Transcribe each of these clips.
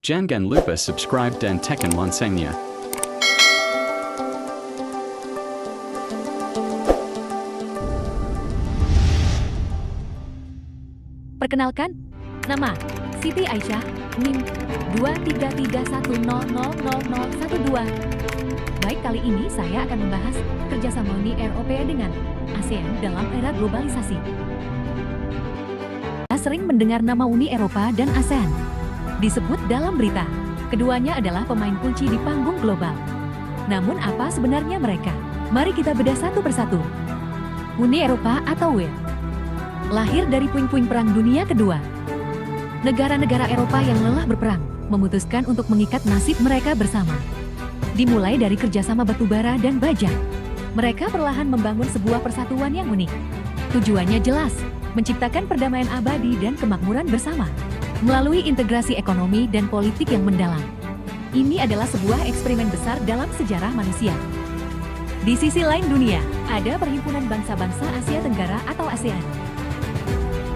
Jangan lupa subscribe dan tekan loncengnya. Perkenalkan, nama Siti Aisyah, NIM 233100012. Baik, kali ini saya akan membahas kerjasama Uni Eropa dengan ASEAN dalam era globalisasi. Kita sering mendengar nama Uni Eropa dan ASEAN disebut dalam berita. Keduanya adalah pemain kunci di panggung global. Namun apa sebenarnya mereka? Mari kita bedah satu persatu. Uni Eropa atau UE lahir dari puing-puing Perang Dunia Kedua. Negara-negara Eropa yang lelah berperang memutuskan untuk mengikat nasib mereka bersama. Dimulai dari kerjasama batubara dan baja, mereka perlahan membangun sebuah persatuan yang unik. Tujuannya jelas, menciptakan perdamaian abadi dan kemakmuran bersama melalui integrasi ekonomi dan politik yang mendalam. Ini adalah sebuah eksperimen besar dalam sejarah manusia. Di sisi lain dunia, ada Perhimpunan Bangsa-Bangsa Asia Tenggara atau ASEAN.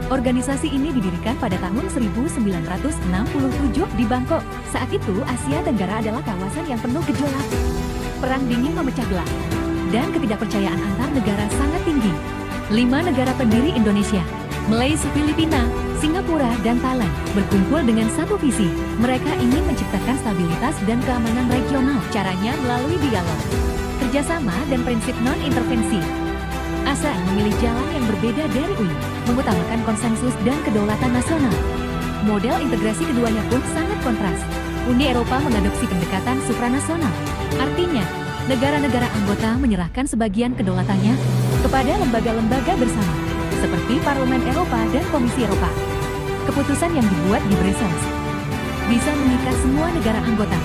Organisasi ini didirikan pada tahun 1967 di Bangkok. Saat itu, Asia Tenggara adalah kawasan yang penuh gejolak. Perang dingin memecah belah, dan ketidakpercayaan antar negara sangat tinggi. 5 negara pendiri Indonesia, Malaysia, Filipina, Singapura, dan Thailand berkumpul dengan satu visi. Mereka ingin menciptakan stabilitas dan keamanan regional. Caranya melalui dialog, kerjasama, dan prinsip non-intervensi. ASEAN memilih jalan yang berbeda dari UI, mengutamakan konsensus dan kedaulatan nasional. Model integrasi keduanya pun sangat kontras. Uni Eropa mengadopsi pendekatan supranasional. Artinya, negara-negara anggota menyerahkan sebagian kedaulatannya kepada lembaga-lembaga bersama, seperti Parlemen Eropa dan Komisi Eropa. Keputusan yang dibuat di Brussels bisa mengikat semua negara anggota.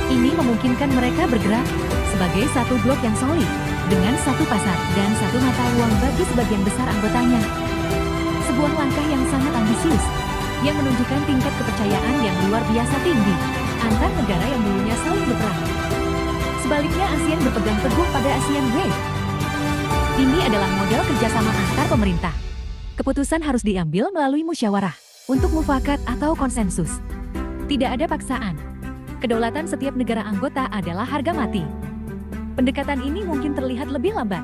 Ini memungkinkan mereka bergerak sebagai satu blok yang solid, dengan satu pasar dan satu mata uang bagi sebagian besar anggotanya. Sebuah langkah yang sangat ambisius, yang menunjukkan tingkat kepercayaan yang luar biasa tinggi antar negara yang dulunya saling berperang. Sebaliknya, ASEAN berpegang teguh pada ASEAN Way. Ini adalah model kerjasama antar pemerintah. Keputusan harus diambil melalui musyawarah untuk mufakat atau konsensus. Tidak ada paksaan. Kedaulatan setiap negara anggota adalah harga mati. Pendekatan ini mungkin terlihat lebih lambat,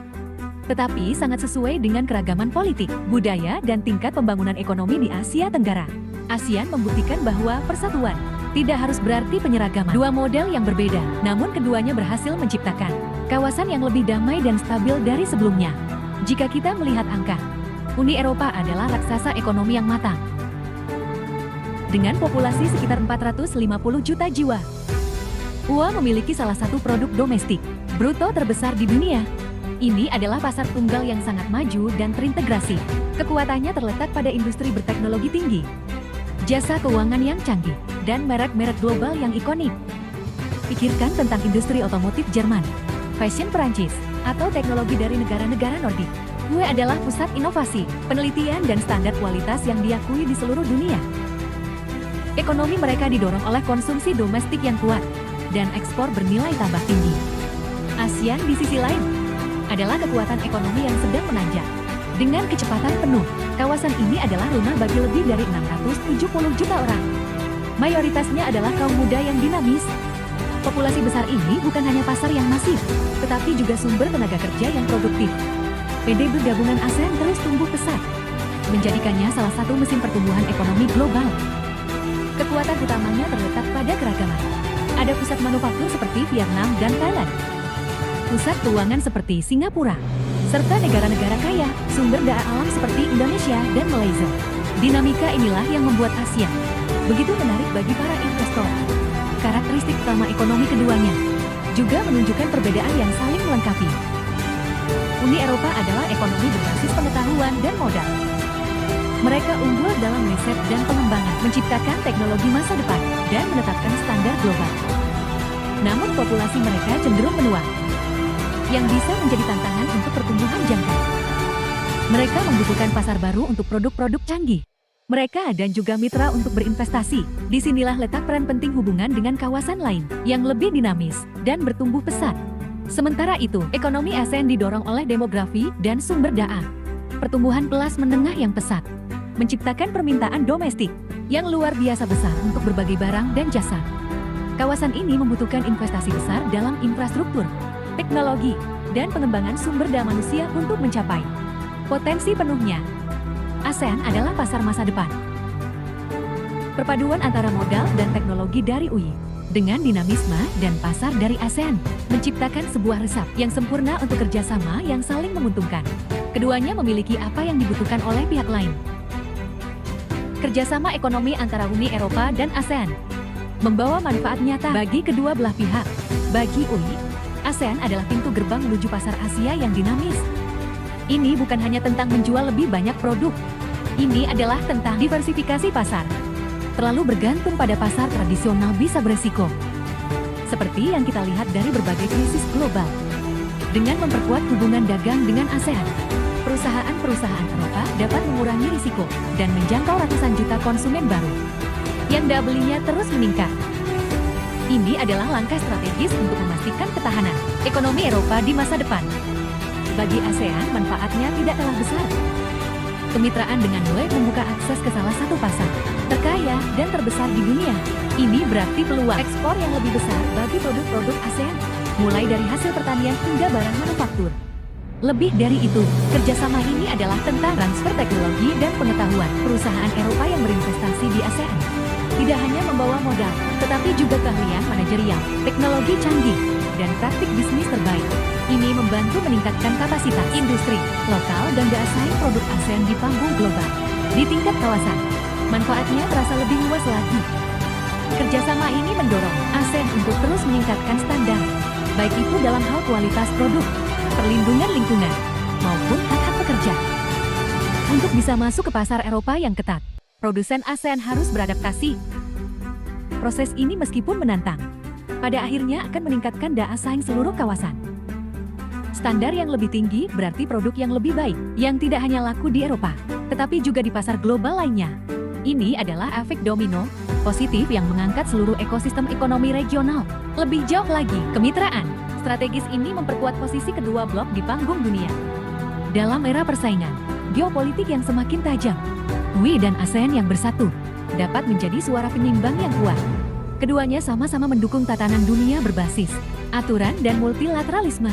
tetapi sangat sesuai dengan keragaman politik, budaya, dan tingkat pembangunan ekonomi di Asia Tenggara. ASEAN membuktikan bahwa persatuan tidak harus berarti penyeragaman. Dua model yang berbeda, namun keduanya berhasil menciptakan kawasan yang lebih damai dan stabil dari sebelumnya. Jika kita melihat angka, Uni Eropa adalah raksasa ekonomi yang matang. Dengan populasi sekitar 450 juta jiwa, UA memiliki salah satu produk domestik bruto terbesar di dunia. Ini adalah pasar tunggal yang sangat maju dan terintegrasi. Kekuatannya terletak pada industri berteknologi tinggi, jasa keuangan yang canggih, dan merek-merek global yang ikonik. Pikirkan tentang industri otomotif Jerman, fashion Perancis, atau teknologi dari negara-negara Nordik. UE adalah pusat inovasi, penelitian, dan standar kualitas yang diakui di seluruh dunia. Ekonomi mereka didorong oleh konsumsi domestik yang kuat dan ekspor bernilai tambah tinggi. ASEAN di sisi lain adalah kekuatan ekonomi yang sedang menanjak. Dengan kecepatan penuh, kawasan ini adalah rumah bagi lebih dari 670 juta orang. Mayoritasnya adalah kaum muda yang dinamis. Populasi besar ini bukan hanya pasar yang masif, tetapi juga sumber tenaga kerja yang produktif. PDB gabungan ASEAN terus tumbuh pesat, menjadikannya salah satu mesin pertumbuhan ekonomi global. Kekuatan utamanya terletak pada keragaman. Ada pusat manufaktur seperti Vietnam dan Thailand, pusat keuangan seperti Singapura, serta negara-negara kaya sumber daya alam seperti Indonesia dan Malaysia. Dinamika inilah yang membuat ASEAN begitu menarik bagi para investor. Karakteristik utama ekonomi keduanya juga menunjukkan perbedaan yang saling melengkapi. Uni Eropa adalah ekonomi berbasis pengetahuan dan modal. Mereka unggul dalam riset dan pengembangan, menciptakan teknologi masa depan, dan menetapkan standar global. Namun populasi mereka cenderung menua, yang bisa menjadi tantangan untuk pertumbuhan jangka. Mereka membutuhkan pasar baru untuk produk-produk canggih. Mereka dan juga mitra untuk berinvestasi. Disinilah letak peran penting hubungan dengan kawasan lain yang lebih dinamis dan bertumbuh pesat. Sementara itu, ekonomi ASEAN didorong oleh demografi dan sumber daya. Pertumbuhan kelas menengah yang pesat menciptakan permintaan domestik yang luar biasa besar untuk berbagai barang dan jasa. Kawasan ini membutuhkan investasi besar dalam infrastruktur, teknologi, dan pengembangan sumber daya manusia untuk mencapai potensi penuhnya. ASEAN adalah pasar masa depan. Perpaduan antara modal dan teknologi dari UI dengan dinamisme dan pasar dari ASEAN menciptakan sebuah resep yang sempurna untuk kerjasama yang saling menguntungkan. Keduanya memiliki apa yang dibutuhkan oleh pihak lain. Kerjasama ekonomi antara Uni Eropa dan ASEAN membawa manfaat nyata bagi kedua belah pihak. Bagi UI, ASEAN adalah pintu gerbang menuju pasar Asia yang dinamis. Ini bukan hanya tentang menjual lebih banyak produk. Ini adalah tentang diversifikasi pasar. Terlalu bergantung pada pasar tradisional bisa beresiko. Seperti yang kita lihat dari berbagai krisis global. Dengan memperkuat hubungan dagang dengan ASEAN, perusahaan-perusahaan Eropa dapat mengurangi risiko dan menjangkau ratusan juta konsumen baru yang daya belinya terus meningkat. Ini adalah langkah strategis untuk memastikan ketahanan ekonomi Eropa di masa depan. Bagi ASEAN, manfaatnya tidak kalah besar. Kemitraan dengan UE membuka akses ke salah satu pasar terkaya dan terbesar di dunia. Ini berarti peluang ekspor yang lebih besar bagi produk-produk ASEAN, mulai dari hasil pertanian hingga barang manufaktur. Lebih dari itu, kerjasama ini adalah tentang transfer teknologi dan pengetahuan. Perusahaan Eropa yang berinvestasi di ASEAN tidak hanya membawa modal, tetapi juga keahlian manajerial, teknologi canggih, dan praktik bisnis terbaik. Ini membantu meningkatkan kapasitas industri lokal dan daya saing produk ASEAN di panggung global. Di tingkat kawasan, manfaatnya terasa lebih luas lagi. Kerjasama ini mendorong ASEAN untuk terus meningkatkan standar, baik itu dalam hal kualitas produk, perlindungan lingkungan, maupun hak-hak pekerja. Untuk bisa masuk ke pasar Eropa yang ketat, produsen ASEAN harus beradaptasi. Proses ini meskipun menantang, pada akhirnya akan meningkatkan daya saing seluruh kawasan. Standar yang lebih tinggi berarti produk yang lebih baik, yang tidak hanya laku di Eropa, tetapi juga di pasar global lainnya. Ini adalah efek domino positif yang mengangkat seluruh ekosistem ekonomi regional. Lebih jauh lagi, kemitraan strategis ini memperkuat posisi kedua blok di panggung dunia. Dalam era persaingan geopolitik yang semakin tajam, UI dan ASEAN yang bersatu dapat menjadi suara penyimbang yang kuat. Keduanya sama-sama mendukung tatanan dunia berbasis aturan dan multilateralisme.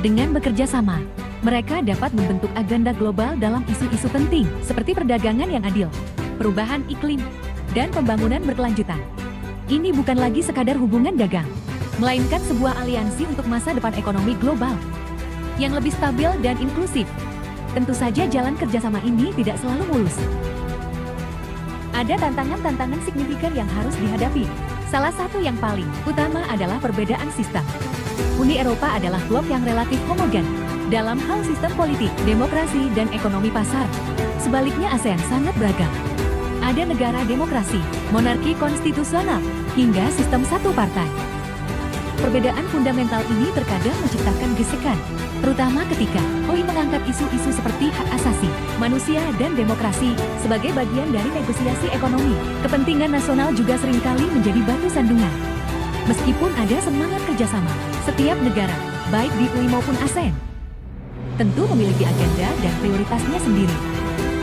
Dengan bekerja sama, mereka dapat membentuk agenda global dalam isu-isu penting seperti perdagangan yang adil, perubahan iklim, dan pembangunan berkelanjutan. Ini bukan lagi sekadar hubungan dagang, melainkan sebuah aliansi untuk masa depan ekonomi global yang lebih stabil dan inklusif. Tentu saja jalan kerjasama ini tidak selalu mulus. Ada tantangan-tantangan signifikan yang harus dihadapi. Salah satu yang paling utama adalah perbedaan sistem. Uni Eropa adalah blok yang relatif homogen dalam hal sistem politik, demokrasi, dan ekonomi pasar. Sebaliknya ASEAN sangat beragam. Ada negara demokrasi, monarki konstitusional, hingga sistem satu partai. Perbedaan fundamental ini terkadang menciptakan gesekan, terutama ketika UI mengangkat isu-isu seperti hak asasi manusia dan demokrasi sebagai bagian dari negosiasi ekonomi. Kepentingan nasional juga seringkali menjadi batu sandungan. Meskipun ada semangat kerjasama, setiap negara, baik di UI maupun ASEAN, tentu memiliki agenda dan prioritasnya sendiri.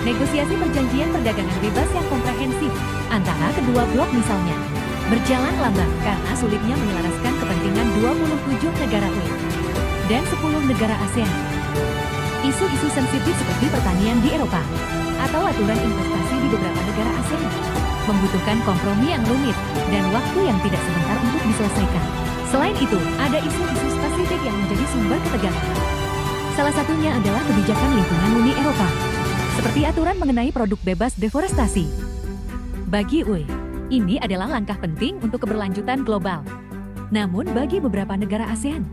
Negosiasi perjanjian perdagangan bebas yang komprehensif antara kedua blok misalnya berjalan lambat karena sulitnya menyelaraskan kepentingan 27 negara UI dan 10 negara ASEAN. Isu-isu sensitif seperti pertanian di Eropa atau aturan investasi di beberapa negara ASEAN membutuhkan kompromi yang rumit dan waktu yang tidak sebentar untuk diselesaikan. Selain itu, ada isu-isu spesifik yang menjadi sumber ketegangan. Salah satunya adalah kebijakan lingkungan Uni Eropa, seperti aturan mengenai produk bebas deforestasi. Bagi UI, ini adalah langkah penting untuk keberlanjutan global. Namun bagi beberapa negara ASEAN,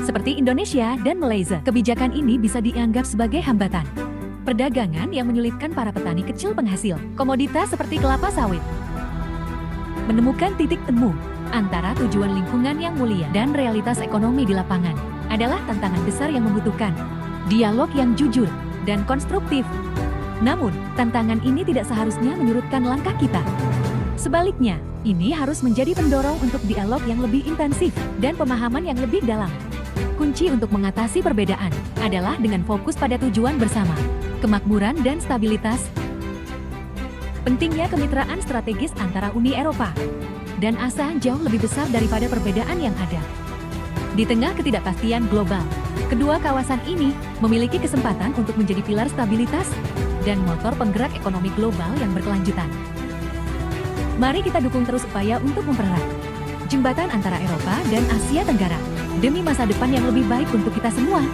seperti Indonesia dan Malaysia, kebijakan ini bisa dianggap sebagai hambatan perdagangan yang menyulitkan para petani kecil penghasil komoditas seperti kelapa sawit. Menemukan titik temu antara tujuan lingkungan yang mulia dan realitas ekonomi di lapangan adalah tantangan besar yang membutuhkan dialog yang jujur dan konstruktif. Namun, tantangan ini tidak seharusnya menyurutkan langkah kita. Sebaliknya, ini harus menjadi pendorong untuk dialog yang lebih intensif dan pemahaman yang lebih dalam. Kunci untuk mengatasi perbedaan adalah dengan fokus pada tujuan bersama, kemakmuran dan stabilitas. Pentingnya kemitraan strategis antara Uni Eropa dan ASEAN jauh lebih besar daripada perbedaan yang ada. Di tengah ketidakpastian global, kedua kawasan ini memiliki kesempatan untuk menjadi pilar stabilitas dan motor penggerak ekonomi global yang berkelanjutan. Mari kita dukung terus upaya untuk mempererat jembatan antara Eropa dan Asia Tenggara demi masa depan yang lebih baik untuk kita semua.